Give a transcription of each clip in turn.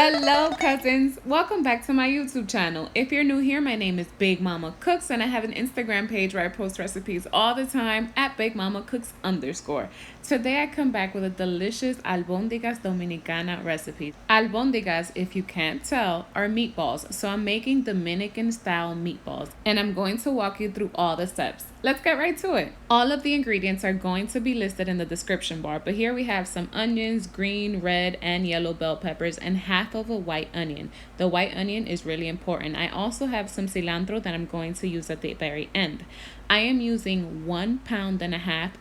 Hello cousins, welcome back to my YouTube channel. If you're new here, my name is Big Mama Cooks and I have an Instagram page where I post recipes all the time at Big Mama Cooks _. Today I come back with a delicious Albondigas Dominicana recipe. Albondigas, if you can't tell, are meatballs, so I'm making Dominican-style meatballs and I'm going to walk you through all the steps. Let's get right to it. All of the ingredients are going to be listed in the description bar, but here we have some onions, green, red, and yellow bell peppers, and half of a white onion. The white onion is really important. I also have some cilantro that I'm going to use at the very end. I am using 1.5 pounds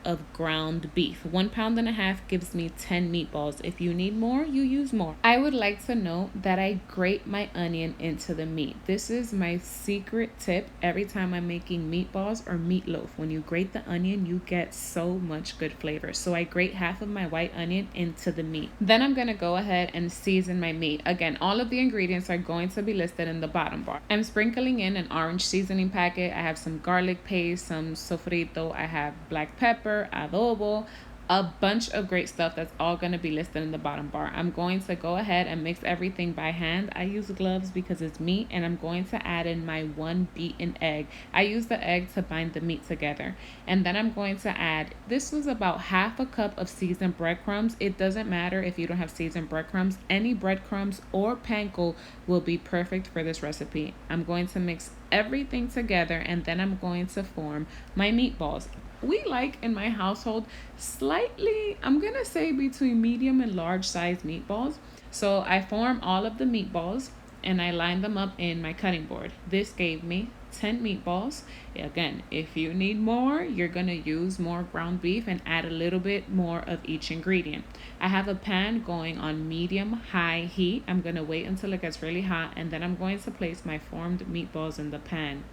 of ground beef. 1.5 pounds gives me 10 meatballs. If you need more, you use more. I would like to note that I grate my onion into the meat. This is my secret tip every time I'm making meatballs or meatloaf. When you grate the onion, you get so much good flavor. So I grate half of my white onion into the meat. Then I'm gonna go ahead and season my meat. Again, all of the ingredients are going to be listed in the bottom bar. I'm sprinkling in an orange seasoning packet. I have some garlic paste, some sofrito, I have black pepper, adobo, a bunch of great stuff that's all going to be listed in the bottom bar. I'm going to go ahead and mix everything by hand. I use gloves because it's meat, and I'm going to add in my 1 beaten egg. I use the egg to bind the meat together. And then I'm going to add, this was about half a cup of seasoned breadcrumbs. It doesn't matter if you don't have seasoned breadcrumbs. Any breadcrumbs or panko will be perfect for this recipe. I'm going to mix everything together and then I'm going to form my meatballs. We like in my household slightly, I'm gonna say between medium and large size meatballs. So I form all of the meatballs and I line them up in my cutting board. This gave me 10 meatballs. Again, if you need more, you're gonna use more ground beef and add a little bit more of each ingredient. I have a pan going on medium-high heat. I'm gonna wait until it gets really hot and then I'm going to place my formed meatballs in the pan.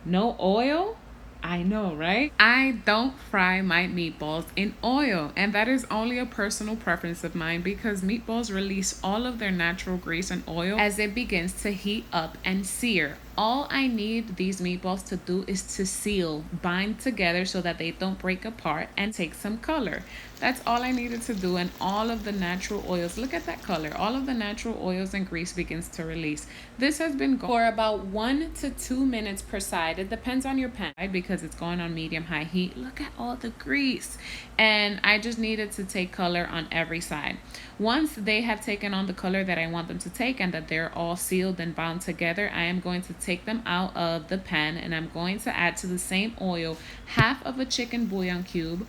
No oil? I know, right? I don't fry my meatballs in oil, and that is only a personal preference of mine because meatballs release all of their natural grease and oil as it begins to heat up and sear. All I need these meatballs to do is to seal, bind together so that they don't break apart, and take some color. That's all I needed to do, and all of the natural oils, look at that color, all of the natural oils and grease begins to release. This has been going for about 1 to 2 minutes per side. It depends on your pan because it's going on medium-high heat. Look at all the grease. And I just needed to take color on every side. Once they have taken on the color that I want them to take and that they're all sealed and bound together, I am going to take them out of the pan and I'm going to add to the same oil half of a chicken bouillon cube,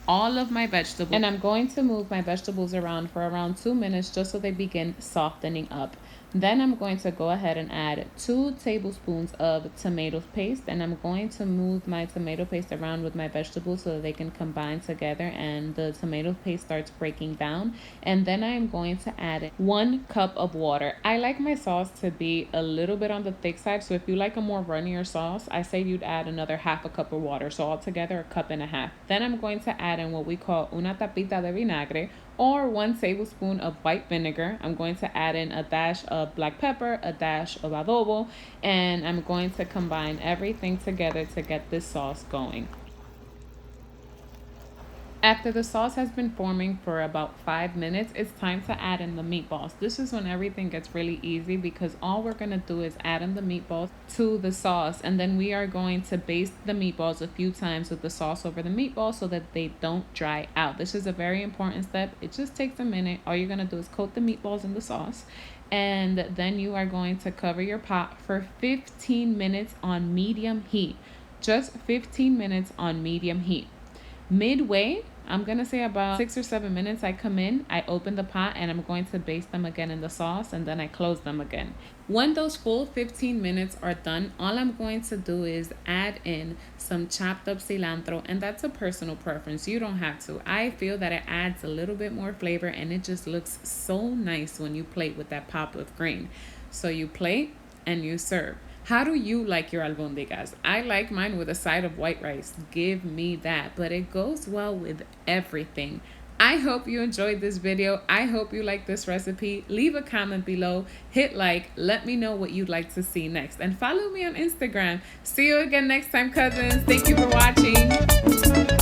all of my vegetables, and I'm going to move my vegetables around for around 2 minutes just so they begin softening up. Then I'm going to go ahead and add 2 tablespoons of tomato paste, and I'm going to move my tomato paste around with my vegetables so that they can combine together and the tomato paste starts breaking down. And then I'm going to add 1 cup of water. I like my sauce to be a little bit on the thick side, so if you like a more runnier sauce, I say you'd add another half a cup of water, so altogether 1.5 cups. Then I'm going to add in what we call una tapita de vinagre, or 1 tablespoon of white vinegar. I'm going to add in a dash of black pepper, a dash of adobo, and I'm going to combine everything together to get this sauce going. After the sauce has been forming for about 5 minutes, it's time to add in the meatballs. This is when everything gets really easy because all we're going to do is add in the meatballs to the sauce, and then we are going to baste the meatballs a few times with the sauce over the meatballs so that they don't dry out. This is a very important step. It just takes a minute. All you're going to do is coat the meatballs in the sauce, and then you are going to cover your pot for 15 minutes on medium heat. Just 15 minutes on medium heat. Midway, I'm gonna say about 6 or 7 minutes, I come in, I open the pot, and I'm going to baste them again in the sauce, and then I close them again. When those full 15 minutes are done, all I'm going to do is add in some chopped up cilantro, and that's a personal preference. You don't have to. I feel that it adds a little bit more flavor, and it just looks so nice when you plate with that pop of green. So you plate and you serve. How do you like your albondigas? I like mine with a side of white rice. Give me that. But it goes well with everything. I hope you enjoyed this video. I hope you like this recipe. Leave a comment below. Hit like. Let me know what you'd like to see next. And follow me on Instagram. See you again next time, cousins. Thank you for watching.